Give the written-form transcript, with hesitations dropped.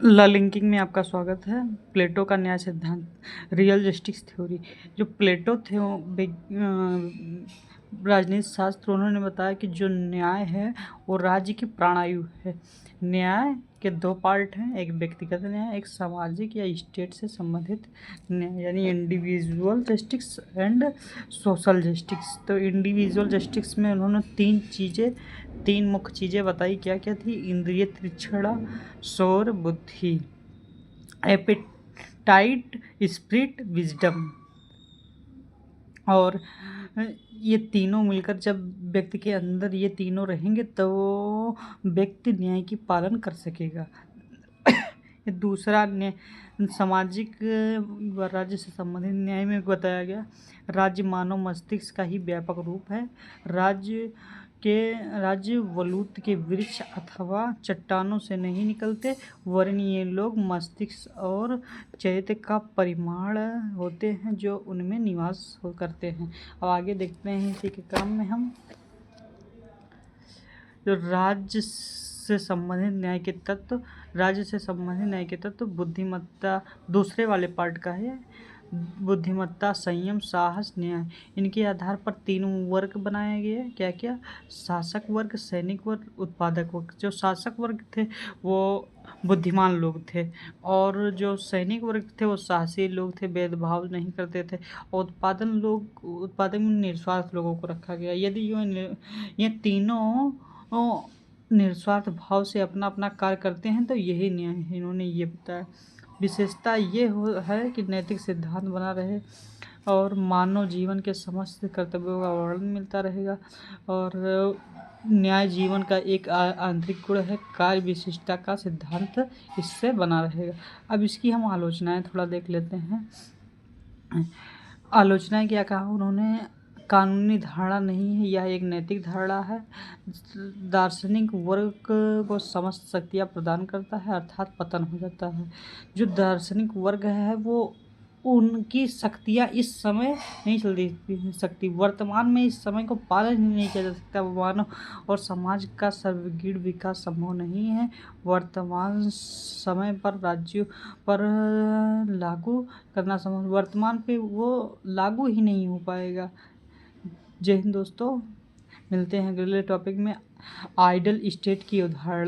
ला linking में आपका स्वागत है। प्लेटो का न्याय सिद्धांत, रियल जस्टिस थ्योरी। जो प्लेटो थे वो राजनीति शास्त्र, उन्होंने बताया कि जो न्याय है वो राज्य की प्राणायु है। न्याय के दो पार्ट हैं, एक व्यक्तिगत न्याय, एक सामाजिक या स्टेट से संबंधित न्याय, यानी individual justice and social justice. तो इंडिविजुअल जस्टिस में उन्होंने तीन मुख्य चीज़ें बताई। क्या क्या थी? इंद्रिय तृष्णा, शोर, बुद्धि, एपेटाइट, स्पिरिट, विजडम। और ये तीनों मिलकर जब व्यक्ति के अंदर ये तीनों रहेंगे तो व्यक्ति न्याय की पालन कर सकेगा। दूसरा सामाजिक व राज्य से संबंधित न्याय में बताया गया, राज्य मानव मस्तिष्क का ही व्यापक रूप है। राज्य वलूत के वृक्ष अथवा चट्टानों से नहीं निकलते, वरन ये लोग मस्तिष्क और चैत्य का परिमाण होते हैं जो उनमें निवास करते हैं। अब आगे देखते हैं इसी के क्रम में हम जो राज्य से संबंधित न्याय के तत्व बुद्धिमत्ता, दूसरे वाले पार्ट का है। बुद्धिमत्ता, संयम, साहस, न्याय, इनके आधार पर तीनों वर्ग बनाए गए। क्या क्या? शासक वर्ग, सैनिक वर्ग, उत्पादक वर्ग। जो शासक वर्ग थे वो बुद्धिमान लोग थे, और जो सैनिक वर्ग थे वो साहसी लोग थे, भेदभाव नहीं करते थे। और उत्पादन में निस्वार्थ लोगों को रखा गया। यदि ये तीनों निस्वार्थ भाव से अपना अपना कार्य करते हैं तो यही न्याय है। इन्होंने ये बताया। विशेषता ये है कि नैतिक सिद्धांत बना रहे और मानव जीवन के समस्त कर्तव्यों का वर्णन मिलता रहेगा। और न्याय जीवन का एक आंतरिक गुण है। कार्य विशिष्टता का सिद्धांत इससे बना रहेगा। अब इसकी हम आलोचनाएं थोड़ा देख लेते हैं। आलोचनाएं क्या कहा उन्होंने? कानूनी धारणा नहीं है, यह एक नैतिक धारणा है। दार्शनिक वर्ग को समस्त शक्तियाँ प्रदान करता है, अर्थात पतन हो जाता है। जो दार्शनिक वर्ग है वो उनकी शक्तियाँ इस समय नहीं चल सकती, वर्तमान में इस समय को पालन ही नहीं किया जा सकता। मानव और समाज का सर्वगीण विकास संभव नहीं है वर्तमान समय पर। राज्यों पर लागू करना संभव, वर्तमान पे वो लागू ही नहीं हो पाएगा। जय हिंद दोस्तों, मिलते हैं अगले टॉपिक में। आइडल स्टेट की उदाहरण।